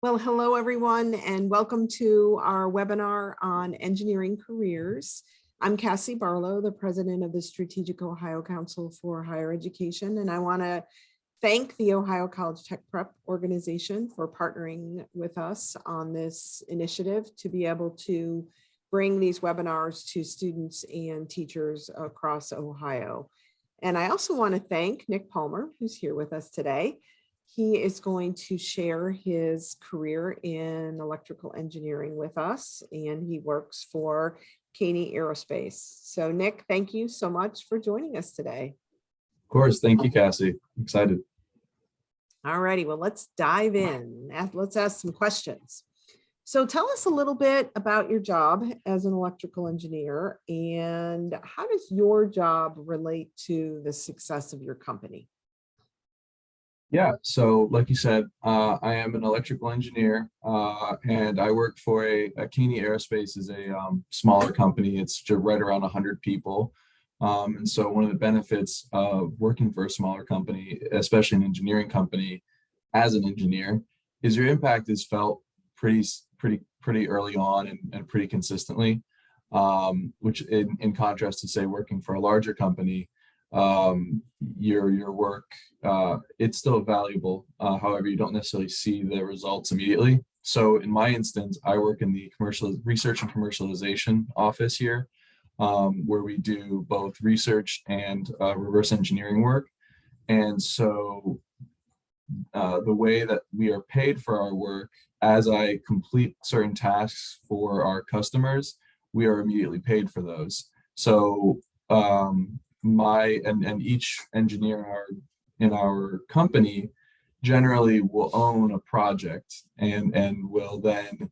Well, hello everyone, and welcome to our webinar on engineering careers. I'm Cassie Barlow, the president of the Strategic Ohio Council for Higher Education, and I want to thank the Ohio College Tech Prep organization for partnering with us on this initiative to be able to bring these webinars to students and teachers across Ohio. And I also want to thank Nick Palmer, who's here with us today. He is going to share his career in electrical engineering with us, and he works for Caney Aerospace. So Nick, thank you so much for joining us today. Of course. Thank you, Cassie. I'm excited. All righty, well, let's dive in. Let's ask some questions. So tell us a little bit about your job as an electrical engineer, and how does your job relate to the success of your company? Yeah, so like you said, I am an electrical engineer, and I work for a Caney Aerospace is a smaller company. It's just right around 100 people. And so one of the benefits of working for a smaller company, especially an engineering company, as an engineer, is your impact is felt pretty early on and pretty consistently, which in contrast to say working for a larger company, your work, it's still valuable. However, you don't necessarily see the results immediately. So in my instance, I work in the research and commercialization office here, where we do both research and reverse engineering work. And so the way that we are paid for our work, as I complete certain tasks for our customers, we are immediately paid for those. So each engineer in our company generally will own a project and will then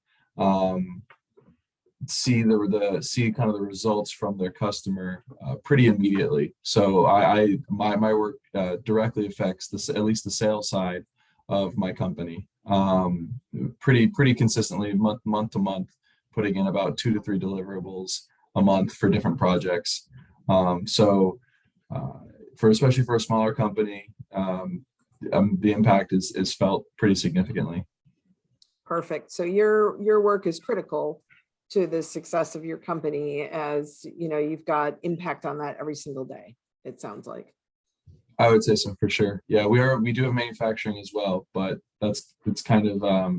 see kind of the results from their customer pretty immediately. So my work directly affects at least the sales side of my company, pretty consistently month to month, putting in about 2 to 3 deliverables a month for different projects. Especially for a smaller company, the impact is felt pretty significantly. Perfect. So your work is critical to the success of your company, as you know, you've got impact on that every single day, it sounds like. I would say so, for sure. Yeah, we do have manufacturing as well, but it's kind of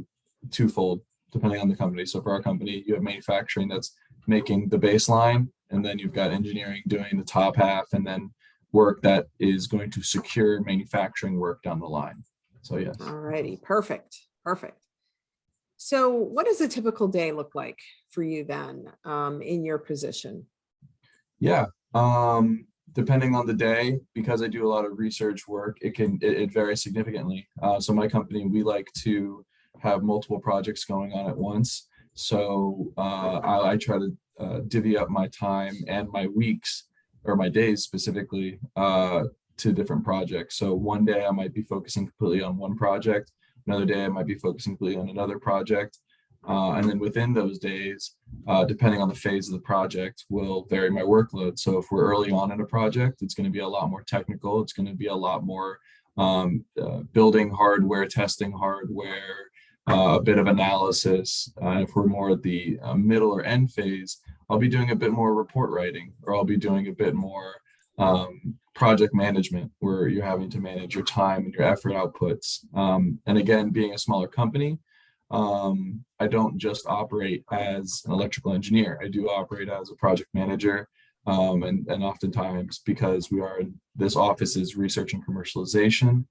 twofold depending on the company. So for our company, you have manufacturing that's making the baseline, and then you've got engineering doing the top half, and then work that is going to secure manufacturing work down the line. So yes. All righty, perfect. So what does a typical day look like for you then, in your position? Yeah, depending on the day, because I do a lot of research work, it varies significantly. So my company, we like to have multiple projects going on at once. So I try to divvy up my time and my weeks, or my days specifically, to different projects. So one day I might be focusing completely on one project. Another day I might be focusing completely on another project. And then within those days, depending on the phase of the project, will vary my workload. So if we're early on in a project, it's going to be a lot more technical. It's going to be a lot more building hardware, testing hardware, a bit of analysis. If we're more at the middle or end phase, I'll be doing a bit more report writing, or I'll be doing a bit more project management, where you're having to manage your time and your effort outputs. And again, being a smaller company, I don't just operate as an electrical engineer. I do operate as a project manager, and oftentimes, because this office is research and commercialization,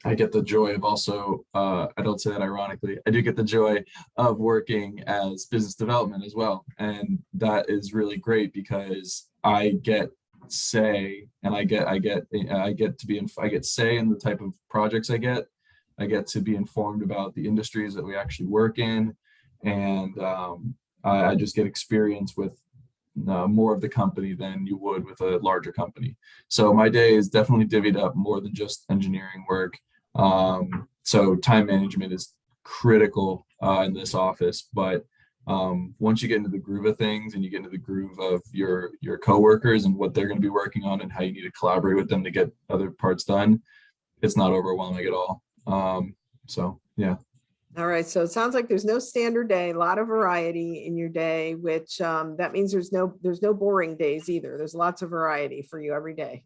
I get the joy of also, I don't say that ironically, I do get the joy of working as business development as well. And that is really great because I get say, and I get say in the type of projects I get. I get to be informed about the industries that we actually work in. And I just get experience with more of the company than you would with a larger company. So my day is definitely divvied up more than just engineering work. So time management is critical in this office, but once you get into the groove of things and you get into the groove of your coworkers and what they're going to be working on and how you need to collaborate with them to get other parts done, it's not overwhelming at all. So yeah. All right, so it sounds like there's no standard day, a lot of variety in your day, which that means there's no boring days either. There's lots of variety for you every day.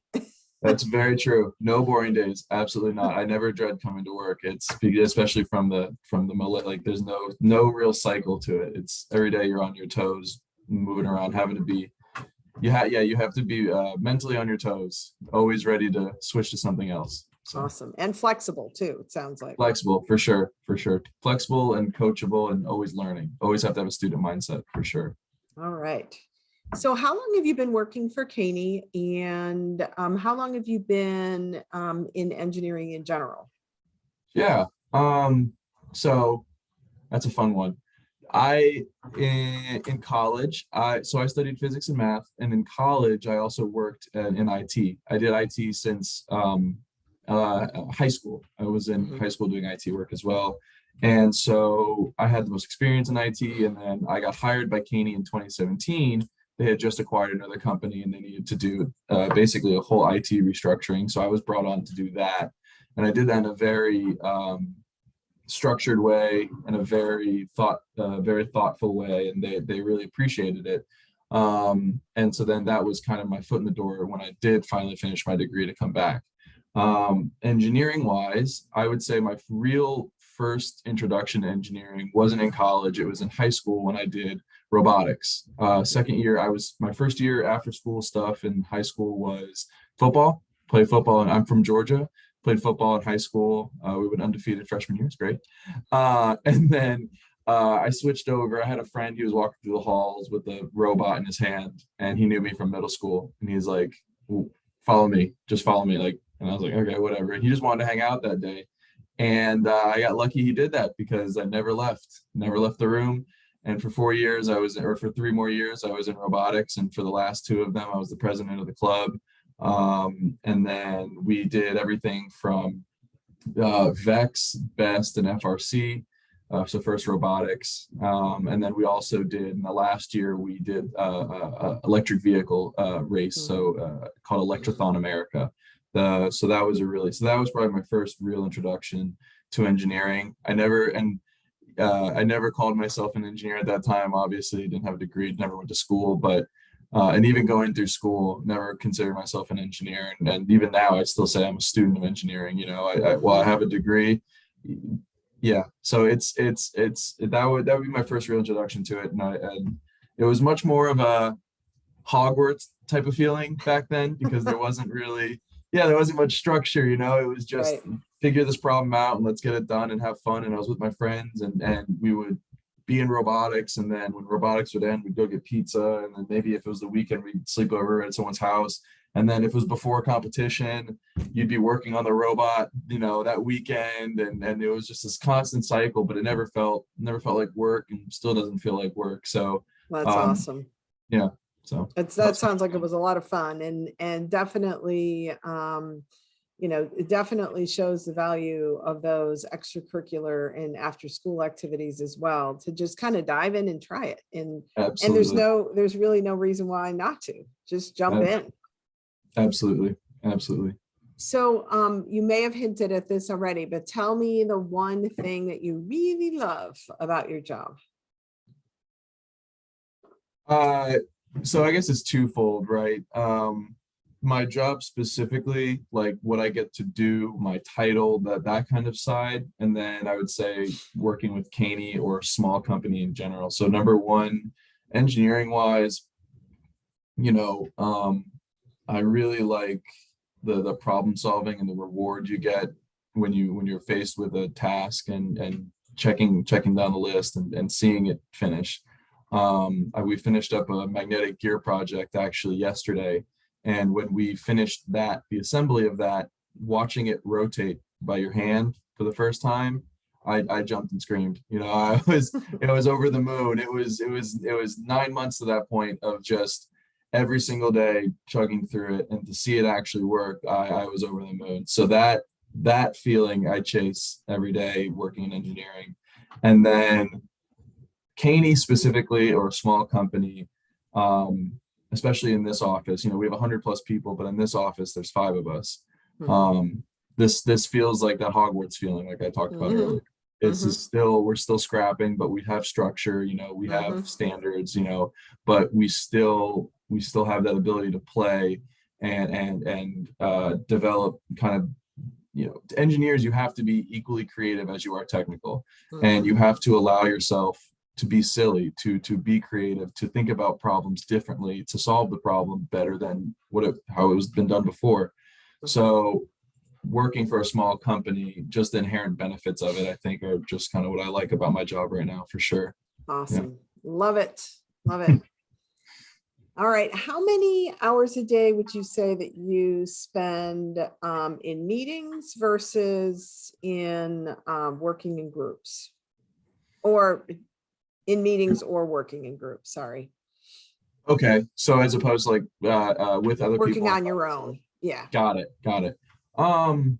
That's very true. No boring days. Absolutely not. I never dread coming to work. Especially like there's no real cycle to it. It's every day you're on your toes, moving around, having to be you have to be mentally on your toes, always ready to switch to something else. So Awesome. And flexible too, it sounds like. flexible for sure, for sure. Flexible and coachable and always learning. Always have to have a student mindset for sure. All right. So how long have you been working for Caney, and how long have you been in engineering in general? Yeah. So that's a fun one. In college, I studied physics and math, and in college I also worked in IT. I did IT since high school. I was in high school doing IT work as well. And so I had the most experience in IT, and then I got hired by Caney in 2017. They had just acquired another company and they needed to do basically a whole IT restructuring. So I was brought on to do that. And I did that in a very structured way and a very thoughtful way. And they really appreciated it. And so then that was kind of my foot in the door when I did finally finish my degree to come back. Engineering wise, I would say my real first introduction to engineering wasn't in college. It was in high school when I did robotics. Second year, my first year after school stuff in high school was football. Played football, and I'm from Georgia. Played football in high school. We went undefeated freshman year. It's great. And then I switched over. I had a friend who was walking through the halls with a robot in his hand, and he knew me from middle school. And he's like, "Follow me, just follow me." Like, and I was like, "Okay, whatever." And he just wanted to hang out that day. And I got lucky he did that because I never left the room. And for 4 years, for 3 more years, I was in robotics. And for the last 2 of them, I was the president of the club. And then we did everything from VEX, BEST, and FRC. So first robotics. And then we also did, in the last year, we did electric vehicle race, so called Electrothon America. So that was probably my first real introduction to engineering. I never called myself an engineer at that time. Obviously, didn't have a degree, never went to school, but and even going through school, never considered myself an engineer. And even now, I still say I'm a student of engineering. You know, while I have a degree, yeah. So that would be my first real introduction to it, and it was much more of a Hogwarts type of feeling back then because there wasn't much structure. You know, it was just figure this problem out and let's get it done and have fun. And I was with my friends, and we would be in robotics, and then when robotics would end, we'd go get pizza, and then maybe if it was the weekend, we'd sleep over at someone's house. And then if it was before a competition, you'd be working on the robot, you know, that weekend, and it was just this constant cycle, but it never felt like work, and still doesn't feel like work. So That's awesome. Yeah. So that sounds like it was a lot of fun, and definitely it definitely shows the value of those extracurricular and after school activities as well, to just kind of dive in and try it. And there's really no reason why not to just jump in. Absolutely. So you may have hinted at this already, but tell me the one thing that you really love about your job. So I guess it's twofold, right? My job specifically, like what I get to do, my title, that kind of side, and then I would say working with Caney or a small company in general. So number one, engineering wise, I really like the problem solving and the reward you get when you're faced with a task and checking down the list and seeing it finish. We finished up a magnetic gear project actually yesterday. And when we finished the assembly of that, watching it rotate by your hand for the first time, I jumped and screamed. It was over the moon. It was 9 months to that point of just every single day chugging through it, and to see it actually work, I was over the moon. So that feeling I chase every day working in engineering. And then Caney specifically, or a small company, especially in this office, we have 100+ people, but in this office, there's 5 of us. This feels like that Hogwarts feeling, like I talked about earlier. It's Mhm. still, we're still scrapping, but we have structure, you know, we have Mhm. standards, you know, but we still have that ability to play and develop kind of, you know, engineers, you have to be equally creative as you are technical, and Mhm. you have to allow yourself to be silly, to be creative, to think about problems differently, to solve the problem better than how it was been done before. Mhm. So working for a small company, just the inherent benefits of it, I think are just kind of what I like about my job right now, for sure. Yeah. Awesome. Love it. Love it. All right. How many hours a day would you say that you spend in meetings versus in working in groups? Or in meetings or working in groups, sorry. Okay. So as opposed to like with other Working people on on your projects. own. Yeah. Got it. Got it. Um,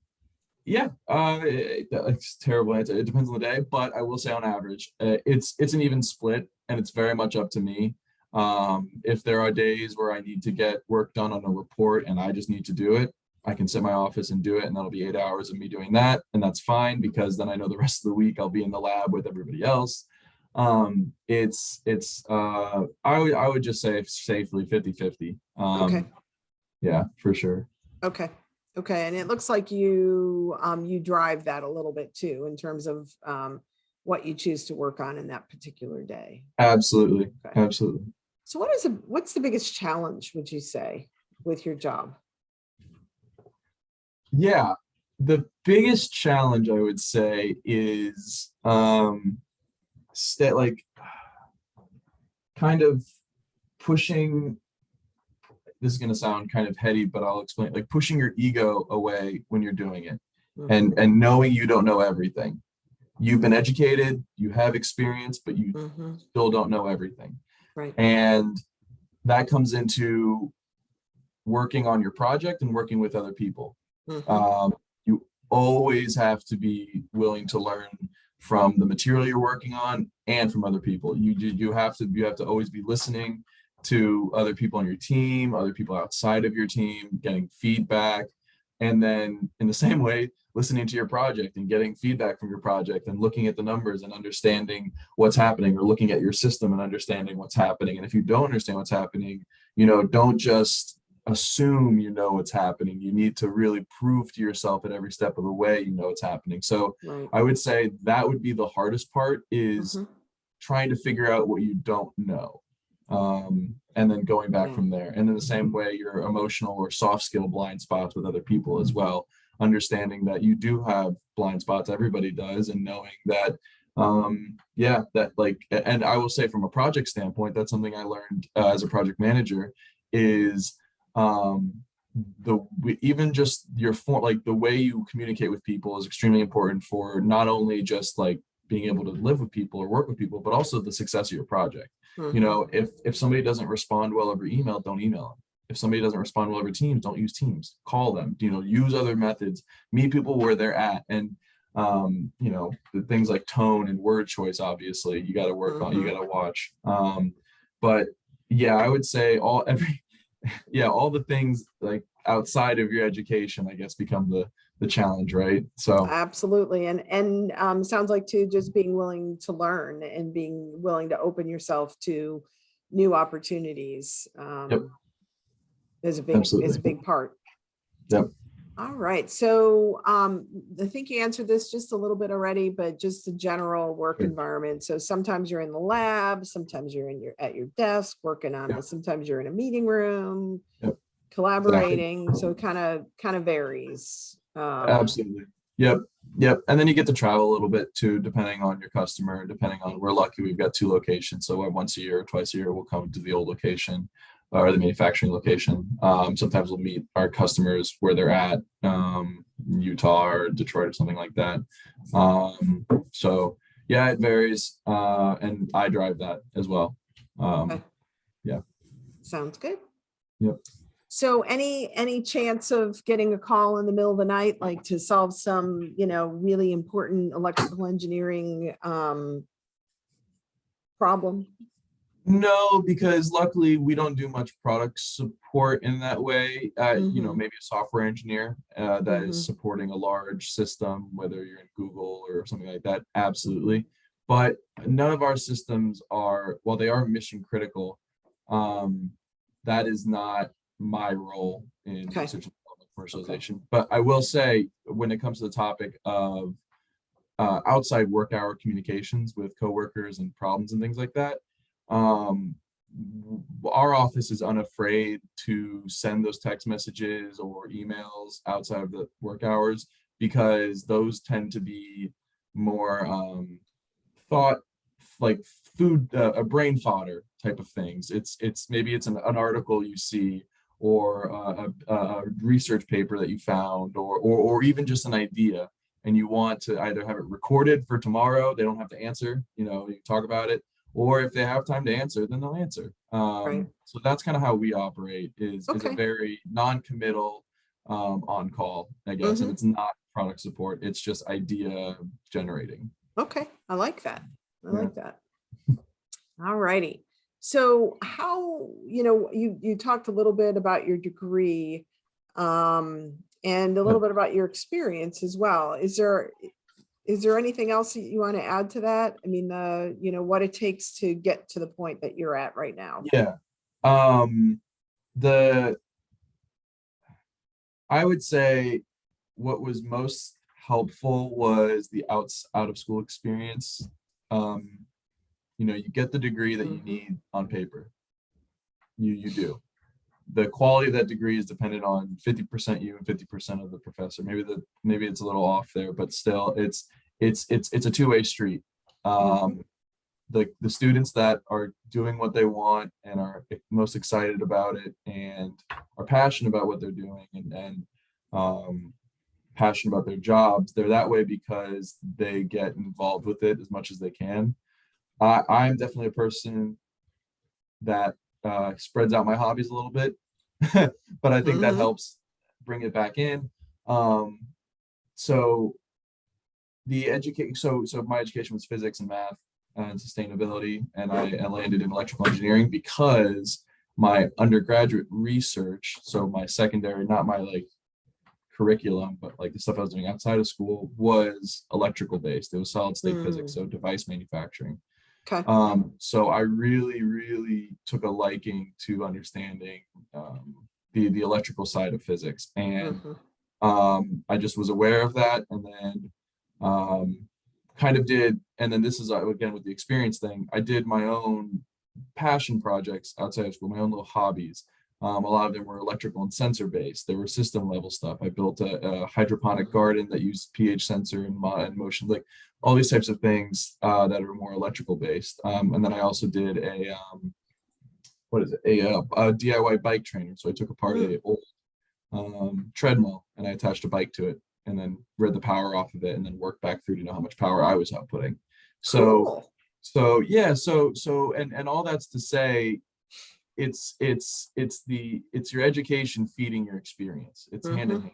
Yeah, it's terrible. It depends on the day, but I will say on average, it's an even split, and it's very much up to me. If there are days where I need to get work done on a report and I just need to do it, I can sit in my office and do it, and that'll be 8 hours of me doing that, and that's fine because then I know the rest of the week I'll be in the lab with everybody else. I would just say safely 50-50. Okay. Yeah, for sure. Okay. Okay. And it looks like you drive that a little bit too, in terms of what you choose to work on in that particular day. Absolutely. Okay. Absolutely. So what's the biggest challenge, would you say, with your job? Yeah, the biggest challenge I would say is like kind of pushing, this is going to sound kind of heady, but I'll explain, like pushing your ego away when you're doing it, Mhm. and knowing you don't know everything. You've been educated, you have experience, but you Mhm. still don't know everything. Right. And that comes into working on your project and working with other people. Mhm. You always have to be willing to learn from the material you're working on and from other people. You have to always be listening to other people on your team, other people outside of your team, getting feedback, and then in the same way, listening to your project and getting feedback from your project and looking at the numbers and understanding what's happening, or looking at your system and understanding what's happening. And if you don't understand what's happening, you know, don't just assume you know what's happening. You need to really prove to yourself at every step of the way you know what's happening. So Right. I would say that would be the hardest part, is Mhm. trying to figure out what you don't know, and then going back Yeah. from there. And in the same way, your emotional or soft skill blind spots with other people as well, understanding that you do have blind spots, everybody does, and knowing that yeah, that like, and I will say from a project standpoint, that's something I learned as a project manager, is um even just your form, like the way you communicate with people is extremely important for not only just like being able to live with people or work with people, but also the success of your project. You Mhm. know, if somebody doesn't respond well over email, don't email them. If somebody doesn't respond well over Teams, don't use Teams. Call them. You know, use other methods. Meet people where they're at, and you know, the things like tone and word choice. Obviously, you got to work on. You Mhm. got to watch. But yeah, I would say yeah, all the things like outside of your education, I guess, become the challenge, right? So Absolutely. And sounds like too, just being willing to learn and being willing to open yourself to new opportunities yep, is absolutely. a big part. Yep. All right. So I think you answered this just a little bit already, but just the general work Sure. environment. So sometimes you're in the lab, sometimes you're at your desk working on Yeah. this, sometimes you're in a meeting room, Yep. Exactly. collaborating. So it kind of varies. Absolutely. Yep. Yep. And then you get to travel a little bit too, depending on your customer, depending on, we're lucky we've got 2 locations. So once a year or twice a year, we'll come to the old location or the manufacturing location. Sometimes we'll meet our customers where they're at, Utah or Detroit or something like that. So yeah, it varies. And I drive that as well. Okay, Yeah. sounds good. Yep. So any chance of getting a call in the middle of the night, like to solve some, really important electrical engineering problem? No, because luckily we don't do much product support in that way. Mm-hmm, Maybe a software engineer that is mm-hmm, supporting a large system, whether you're in Google or something like that, absolutely. But none of our systems are, while they are mission critical, um, that is not my role in okay, research and development okay. commercialization. But I will say, when it comes to the topic of outside work hour communications with coworkers and problems and things like that. Um, our office is unafraid to send those text messages or emails outside of the work hours because those tend to be more thought like food, a brain fodder type of things. It's maybe it's an article you see or a research paper that you found or even just an idea and you want to either have it recorded for tomorrow, they don't have to answer, you talk about it, or if they have time to answer, then they'll answer. Right. So that's kind of how we operate is a Okay. very non-committal on call, I guess, and Mm-hmm. it's not product support, it's just idea generating. Okay. I like that. I Yeah. like that. All righty. So how, you talked a little bit about your degree, and a Yeah. little bit about your experience as well. Is there anything else that you want to add to that? I mean, what it takes to get to the point that you're at right now. Yeah. Um, the I would say what was most helpful was the out of school experience. Um, you get the degree that you Mhm. need on paper. You do. The quality of that degree is dependent on 50% you and 50% of the professor. Maybe it's a little off there, but still it's a two-way street. Mhm. Um, the students that are doing what they want and are most excited about it and are passionate about what they're doing and um, passionate about their jobs, they're that way because they get involved with it as much as they can. I'm definitely a person that spreads out my hobbies a little bit, but I think that Mhm. helps bring it back in. Um, so so my education was physics and math and sustainability, and I landed in electrical engineering because my undergraduate research, so my secondary, not my like curriculum, but like the stuff I was doing outside of school was electrical based. It was solid state physics, Mm. so device manufacturing. Okay. So I really took a liking to understanding the electrical side of physics, and Mhm. I just was aware of that, and then um, kind of did, and then this is again with the experience thing. I did my own passion projects outside of school, my own little hobbies. A lot of them were electrical and sensor based. There were system level stuff. I built a hydroponic Mhm. garden that used pH sensor and motion, like all these types of things that are more electrical based. And then I also did what is it, a DIY bike trainer. So I took apart Mm. a old treadmill and I attached a bike to it and then read the power off of it and then worked back through to know how much power I was outputting. So Cool. yeah, and all that's to say it's your education feeding your experience. It's hand in Mhm.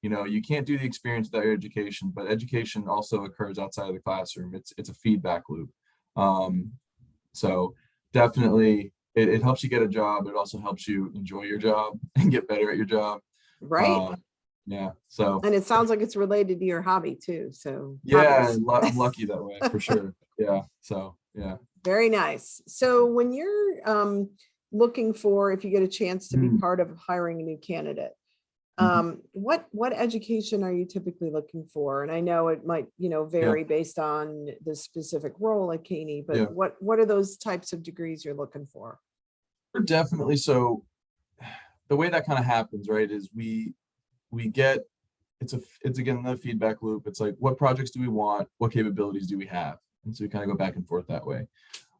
hand. You can't do the experience without your education, but education also occurs outside of the classroom. It's a feedback loop. Um, so definitely it helps you get a job. It also helps you enjoy your job and get better at your job. Right. Um, yeah. So And it sounds like it's related to your hobby too. So yeah, hobbies. I'm lucky that way for sure. Yeah. So yeah. Very nice. So when you're looking for, if you get a chance to be Mm, part of hiring a new candidate, mhm, what education are you typically looking for? And I know it might, yeah. vary based on the specific role at Caney, but Yeah. what are those types of degrees you're looking for? Definitely. So the way that kind of happens, right, is we get it's again another feedback loop. It's like what projects do we want? What capabilities do we have? And so we kind of go back and forth that way.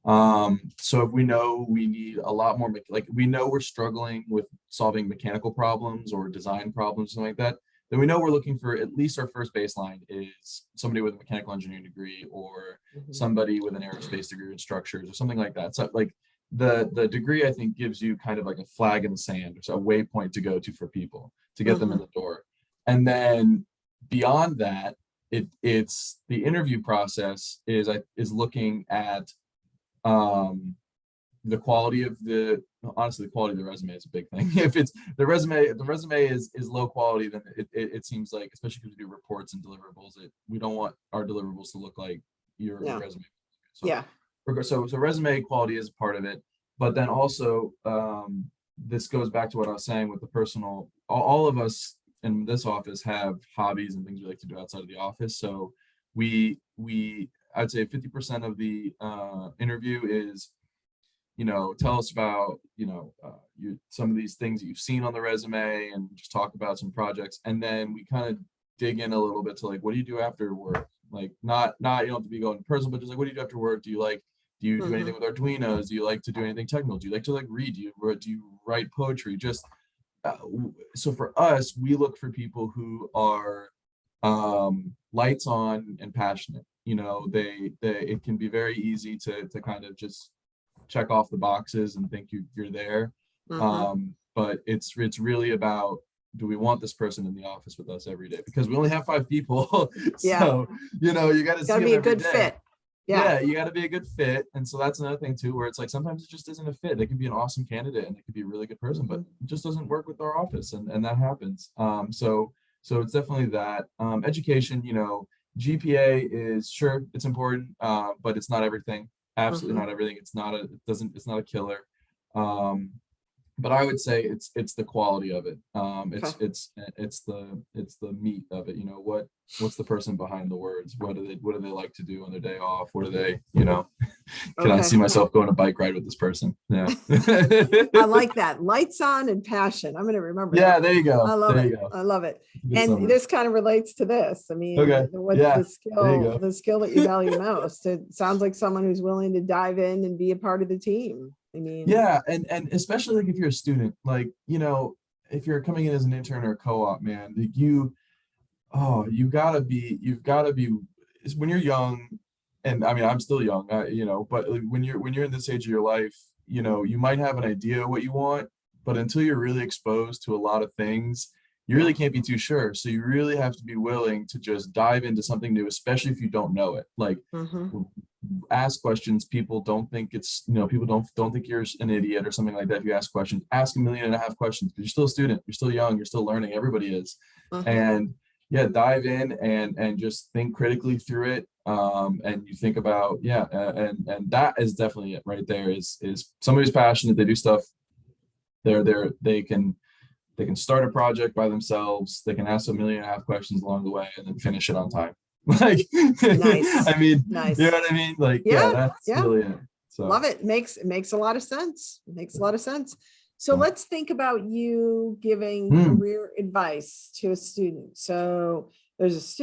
So if we know we need a lot more, like we know we're struggling with solving mechanical problems or design problems, something like that, then we know we're looking for at least our first baseline is somebody with a mechanical engineering degree or Mhm. somebody with an aerospace degree in structures or something like that. So like the degree I think gives you kind of like a flag in the sand or so a waypoint to go to for people to get them in Mhm. the door. And then beyond that, it's the interview process is looking at um, the quality of honestly, the quality of the resume is a big thing. If it's the resume is low quality, then it seems like, especially because we do reports and deliverables, we don't want our deliverables to look like your No. resume. So, Yeah. so resume quality is part of it, but then also this goes back to what I was saying with the personal. All of us in this office have hobbies and things we like to do outside of the office. So we I'd say 50% of the interview is, tell us about, some of these things that you've seen on the resume, and just talk about some projects. And then we kind of dig in a little bit to, like, what do you do after work? Like, not you don't have to be going personal, but just like, what do you do after work? Do you do anything with Arduinos? Do you like to do anything technical? Do you like to read? Do you write poetry? Just so for us, we look for people who are lights on and passionate. They it can be very easy to kind of just check off the boxes and think you're there. But it's really about, do we want this person in the office with us every day? Because we only have 5 people. So, you got to see them be a every good day. fit. Yeah, you got to be a good fit. And so that's another thing too, where it's like, sometimes it just isn't a fit. They could be an awesome candidate and they could be a really good person, but it just doesn't work with our office, and that happens. So it's definitely that. Education, GPA is, sure, it's important, but it's not everything. Absolutely not everything. It's not a killer. But I would say it's the quality of it. It's the meat of it. What's the person behind the words? What do they like to do on their day off? What do they, can I see myself going a bike ride with this person? Yeah. I like that. Lights on and passion. I'm going to remember that. Yeah, there you go. I love it. I love it. And this kind of relates to this. I mean, the skill that you value most. It sounds like someone who's willing to dive in and be a part of the team. I mean, yeah, and especially like if you're a student, like, if you're coming in as an intern or a co-op, man, like you've gotta be when you're young. And I mean, I'm still young, but when you're in this age of your life, you might have an idea what you want, but until you're really exposed to a lot of things, you really can't be too sure. So you really have to be willing to just dive into something new, especially if you don't know it. Like, ask questions. People don't think people don't think you're an idiot or something like that. If you ask questions, ask 1.5 million questions, because you're still a student, you're still young, you're still learning. Everybody is. And yeah, dive in and just think critically through it. And you think about, and that is definitely it right there, is somebody who's passionate. They do stuff. They can start a project by themselves. They can ask 1.5 million questions along the way and then finish it on time. Like, nice. I mean, nice. You know what I mean? Like, that's really it. So love it. Makes a lot of sense. So let's think about you giving career advice to a student. So there's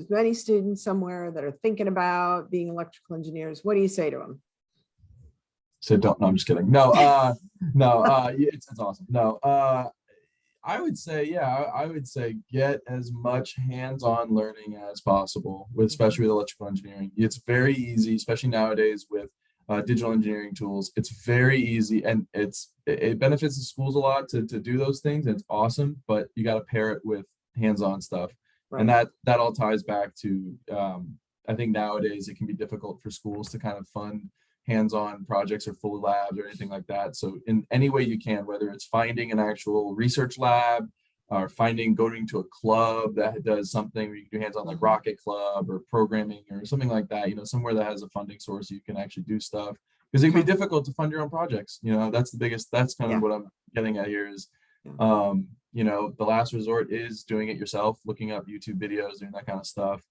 many students somewhere that are thinking about being electrical engineers. What do you say to them? So no, I'm just kidding. No, it's awesome. No, I would say get as much hands-on learning as possible, especially with electrical engineering. It's very easy, especially nowadays with digital engineering tools. It's very easy, and it benefits the schools a lot to do those things. And it's awesome, but you got to pair it with hands-on stuff. Right. And that all ties back to, I think nowadays it can be difficult for schools to kind of fund hands-on projects or full labs or anything like that. So in any way you can, whether it's finding an actual research lab or going to a club that does something where you can do hands-on, like Rocket Club or programming or something like that, somewhere that has a funding source you can actually do stuff, because it can be difficult to fund your own projects. That's kind of what I'm getting at here is, the last resort is doing it yourself, looking up YouTube videos, doing that kind of stuff.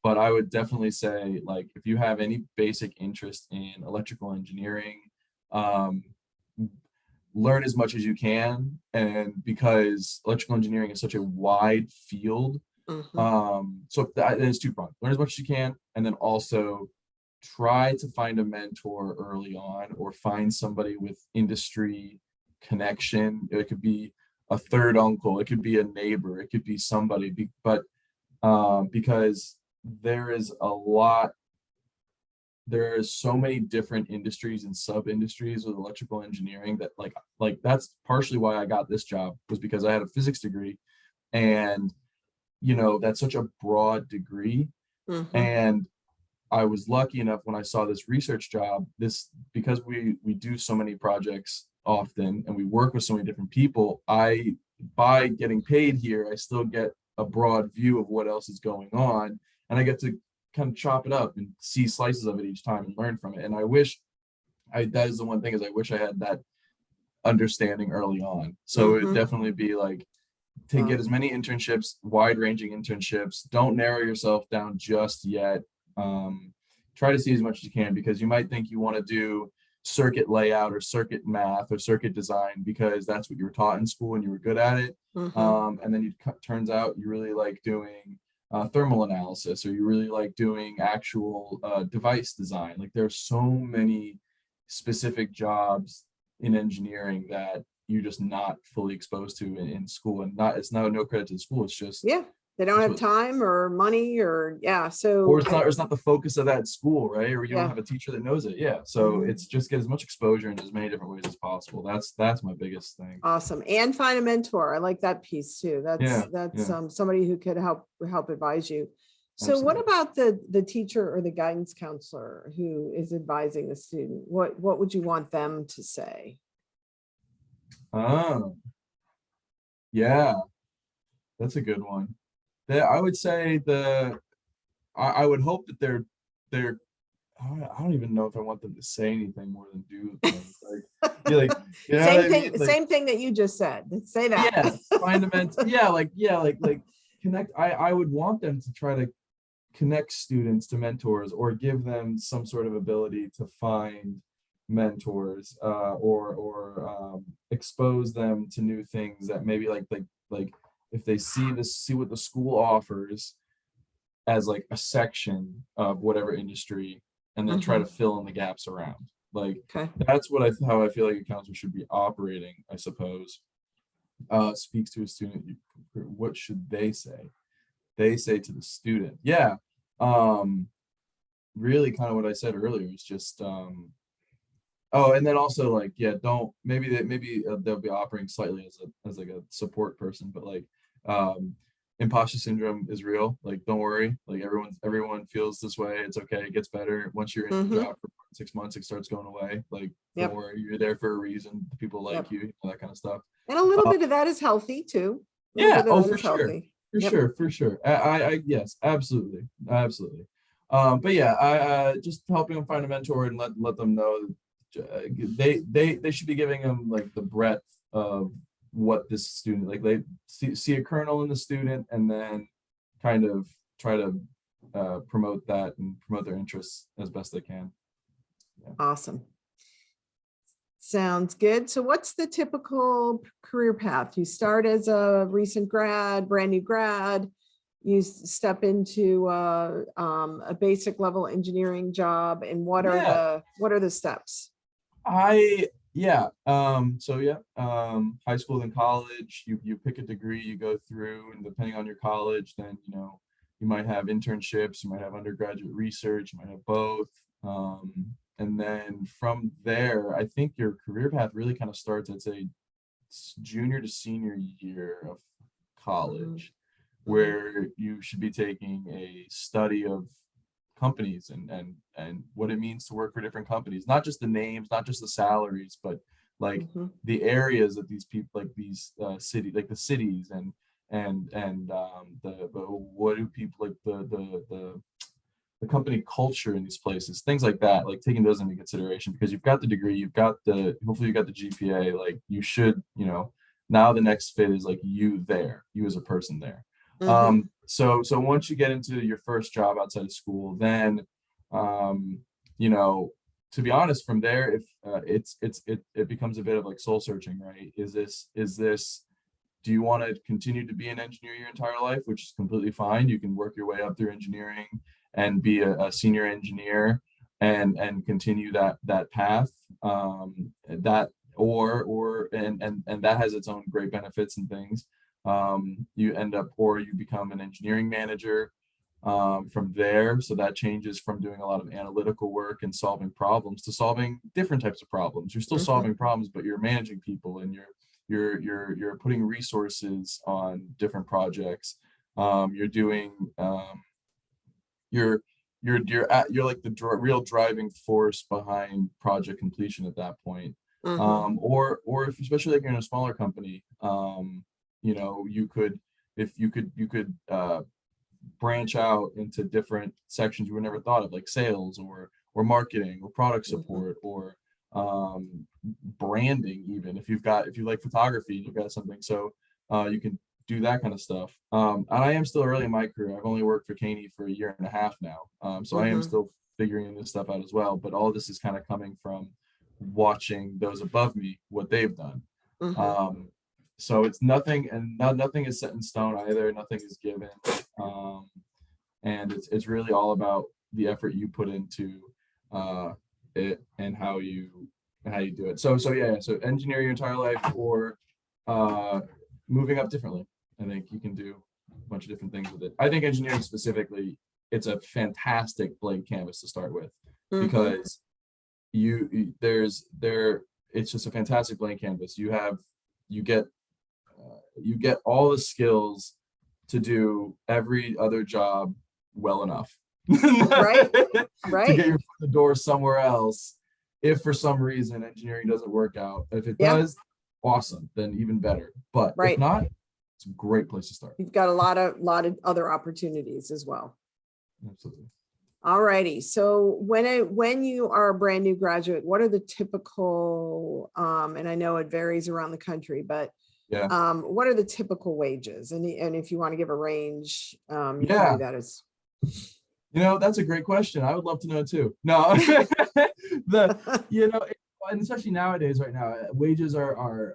But I would definitely say, like, if you have any basic interest in electrical engineering, learn as much as you can. And because electrical engineering is such a wide field, so it's two-pronged. Learn as much as you can, and then also try to find a mentor early on, or find somebody with industry connection. It could be a third uncle, it could be a neighbor, it could be somebody, but because there is so many different industries and sub-industries with electrical engineering that like that's partially why I got this job, was because I had a physics degree, and that's such a broad degree. And I was lucky enough when I saw this research job, because we do so many projects often and we work with so many different people, by getting paid here, I still get a broad view of what else is going on, and I get to kind of chop it up and see slices of it each time and learn from it. And I wish that is the one thing, is I wish I had that understanding early on. So it Mhm. definitely be like, to Wow. get as many internships, wide-ranging internships. Don't narrow yourself down just yet. Try to see as much as you can, because you might think you want to do circuit layout or circuit math or circuit design because that's what you were taught in school and you were good at it. Mhm. And then turns out you really like doing thermal analysis, or you really like doing actual device design. Like there's so many specific jobs in engineering that you're just not fully exposed to in school. And it's not no credit to the school, it's just Yeah, they don't that's have what, time or money or, yeah, or so it's not the focus of that school, right? Or you don't yeah. have a teacher that knows it. Yeah, so Mhm. it's just get as much exposure in as many different ways as possible. That's my biggest thing. Awesome. And find a mentor. I like that piece too. Yeah, That's yeah, somebody who could help advise you. So what absolutely. about the teacher or the guidance counselor who is advising the student? What would you want them to say? Oh, yeah, that's a good one. I would say I would hope that they're I don't even know if I want them to say anything more than do things. Like, you like, you know what I mean? Like, Same thing that you just said. Say that. yeah, find a yeah, like connect. I would want them to try to connect students to mentors, or give them some sort of ability to find mentors, or expose them to new things that maybe like if they see what the school offers as like a section of whatever industry, and then try to Mhm. fill in the gaps around. Like Okay. that's how I feel like a counselor should be operating, I suppose. Speaks to a student, what should they say? They say to the student, yeah. Um, really kind of what I said earlier is just oh, and then also like, yeah, don't maybe they'll be operating slightly as like a support person, but like um imposter syndrome is real. Like don't worry, like everyone feels this way. It's okay, it gets better once you're in the Mhm. job for 6 months. It starts going away. Like don't Yep. worry, you're there for a reason. People like Yep. you, that kind of stuff. And a little uh, bit of that is healthy too. A little yeah, bit of oh that for is sure, healthy. for Yep. sure, for sure. I yes, absolutely, absolutely. But yeah, I just helping them find a mentor and let them know that they should be giving them like the breadth of what this student, like they see a kernel in the student, and then kind of try to promote that and promote their interests as best they can. Yeah. Awesome. Sounds good. So what's the typical career path? You start as a recent grad, brand new grad, you step into a basic level engineering job, and Yeah, what are the steps? yeah. So yeah, high school and college, you pick a degree you go through, and depending on your college, then you might have internships, you might have undergraduate research, you might have both. And then from there, I think your career path really kind of starts at say junior to senior year of Mhm. college, Mhm. where you should be taking a study of companies and what it means to work for different companies, not just the names, not just the salaries, but like Mhm. the areas that these people, like these like the cities, and the what do people like the company culture in these places, things like that, like taking those into consideration, because you've got the degree, hopefully you've got the GPA, like you should, now the next fit is like you as a person there. Mhm. So once you get into your first job outside of school, then you know, to be honest, from there, if it becomes a bit of like soul searching, right? Is this do you want to continue to be an engineer your entire life, which is completely fine. You can work your way up through engineering and be a senior engineer, and continue that path. That or and that has its own great benefits and things. You end up, or you become an engineering manager from there. So that changes from doing a lot of analytical work and solving problems to solving different types of problems. You're still Mhm. solving problems, but you're managing people, and you're putting resources on different projects. You're doing you're you're like the real driving force behind project completion at that point. Mhm. Or if, especially like you're in a smaller company, you know, you could branch out into different sections you would never thought of, like sales or marketing or product Mhm. support or branding. Even if you like photography and you've got something, so you can do that kind of stuff. And I am still early in my career. I've only worked for Caney for a year and a half now, so I am Mhm. still figuring this stuff out as well. But all this is kind of coming from watching those above me, what they've done. Mhm. um, so it's nothing, and nothing is set in stone either. Nothing is given. um, and it's really all about the effort you put into uh, it and how you do it. So yeah, so engineer your entire life, or uh, moving up differently. I think you can do a bunch of different things with it. I think engineering specifically, it's a fantastic blank canvas to start with, Mhm. because there it's just a fantastic blank canvas. You get you get all the skills to do every other job well enough Right. to get Right. your foot in the door somewhere else. If for some reason engineering doesn't work out, if it Yeah. does, awesome, then even better. But if Right. not, it's a great place to start. You've got a lot of other opportunities as well. Absolutely. All righty. So when you are a brand new graduate, what are the typical, and I know it varies around the country, but Yeah. what are the typical wages? And if you want to give a range, you can do Yeah. that as. You know, that's a great question. I would love to know too. No, the you know, and especially nowadays, right now, wages are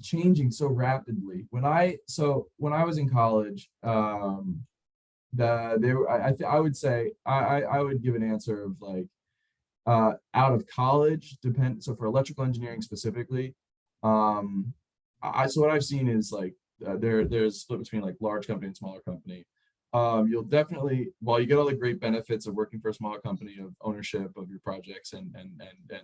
changing so rapidly. When I was in college, they were I would say I would give an answer of like out of college, depend so for electrical engineering specifically, um I so what I've seen is like there's a split between like large company and smaller company. You'll definitely, while you get all the great benefits of working for a smaller company, of ownership of your projects and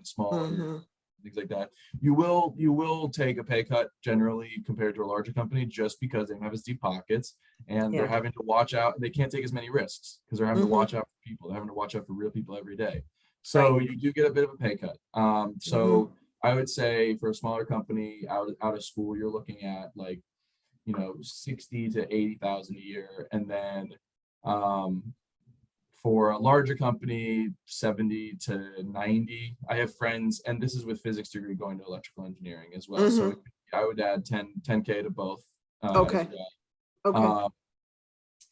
smaller Mhm. things like that, you will take a pay cut generally compared to a larger company, just because they don't have as deep pockets, and they're Yeah. having to watch out. They can't take as many risks because they're having to Mhm. watch out for people. They're having to watch out for real people every day. So Right. you do get a bit of a pay cut. Mhm. So I would say for a smaller company out of school, you're looking at like, you know, 60 to 80,000 a year. And then um, for a larger company, 70 to 90. I have friends, and this is with physics degree, going to electrical engineering as well. So Mhm. I would add 10K to both as Okay. Okay. well.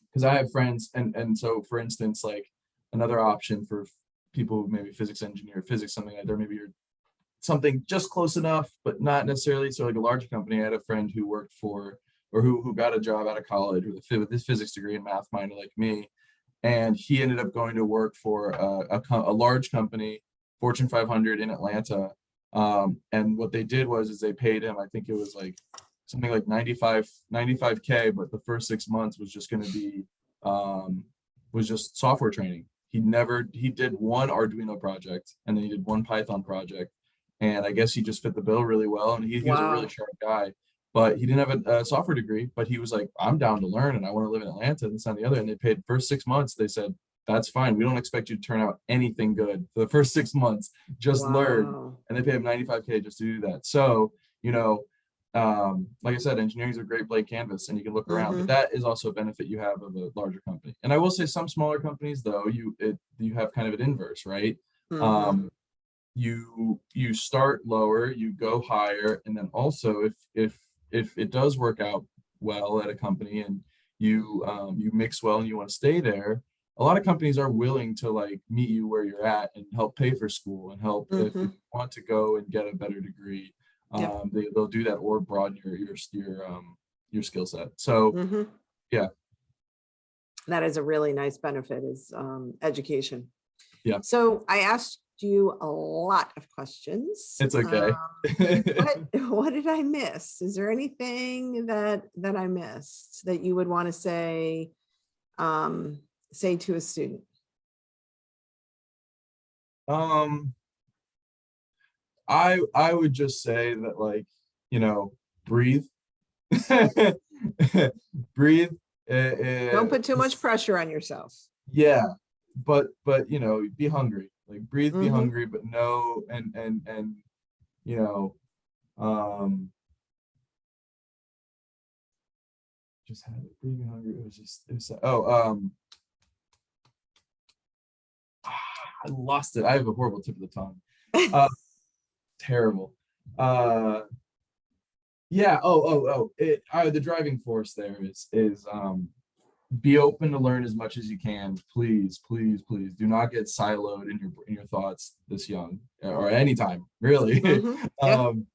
Because I have friends, and so for instance, like another option for people who maybe physics engineer, physics, something like there, maybe you're something just close enough, but not necessarily. So like a larger company, I had a friend who worked for, or who got a job out of college with this physics degree and math minor like me, and he ended up going to work for a large company, Fortune 500 in Atlanta. And what they did was they paid him, I think it was like something like 95K, but the first 6 months was just going to be um, was just software training. He did one Arduino project, and then he did one Python project, and I guess he just fit the bill really well. And he was a really Wow. sharp guy, but he didn't have a software degree. But he was like, I'm down to learn, and I want to live in Atlanta and this and the other. And they paid first 6 months. They said, that's fine. We don't expect you to turn out anything good for the first 6 months. Just learn. Wow. And they paid him 95K just to do that. So, you know, like I said, engineering is a great blank canvas, and you can look around. But Mhm. that is also a benefit you have of a larger company. And I will say, some smaller companies, though, you have kind of an inverse, right? Mhm. Um, you start lower, you go higher, and then also if it does work out well at a company, and you mix well and you want to stay there, a lot of companies are willing to like meet you where you're at and help pay for school and help if Mhm. you want to go and get a better degree. Yep. They'll do that, or broaden your skill set. So Mhm. yeah. That is a really nice benefit, is education. Yeah, So I asked you a lot of questions. it's okay. What what did I miss? Is there anything that I missed that you would want to um, say to a student? um I would just say that, like, you know, breathe. Breathe. Don't put too much Just, pressure on yourself. yeah, but you know, be hungry, like breathe, be Mhm. hungry, but know, and you know, just had it, breathe, be hungry. It was just, it was, I lost it. I have a horrible tip of the tongue. Uh, Terrible. Uh, yeah. The driving force there is be open to learn as much as you can. Please, please, please do not get siloed in your thoughts this young or anytime, really. Mhm. Yeah, um,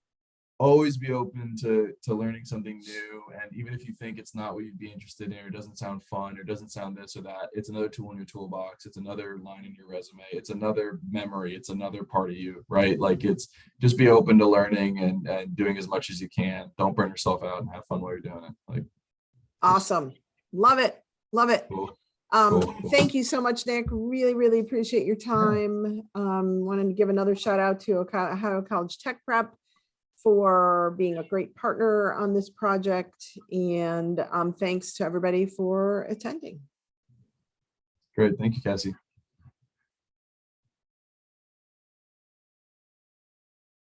Always be open to learning something new. And even if you think it's not what you'd be interested in, or doesn't sound fun, or doesn't sound this or that, it's another tool in your toolbox. It's another line in your resume. It's another memory. It's another part of you, right? Like it's just be open to learning and doing as much as you can. Don't burn yourself out and have fun while you're doing it. Like just awesome. Love it. Love it. cool, cool, cool. Thank you so much, Nick. Really, really appreciate your Yeah. time. Wanted to give another shout out to Ohio College Tech Prep for being a great partner on this project. And thanks to everybody for attending. Great. Thank you, Cassie.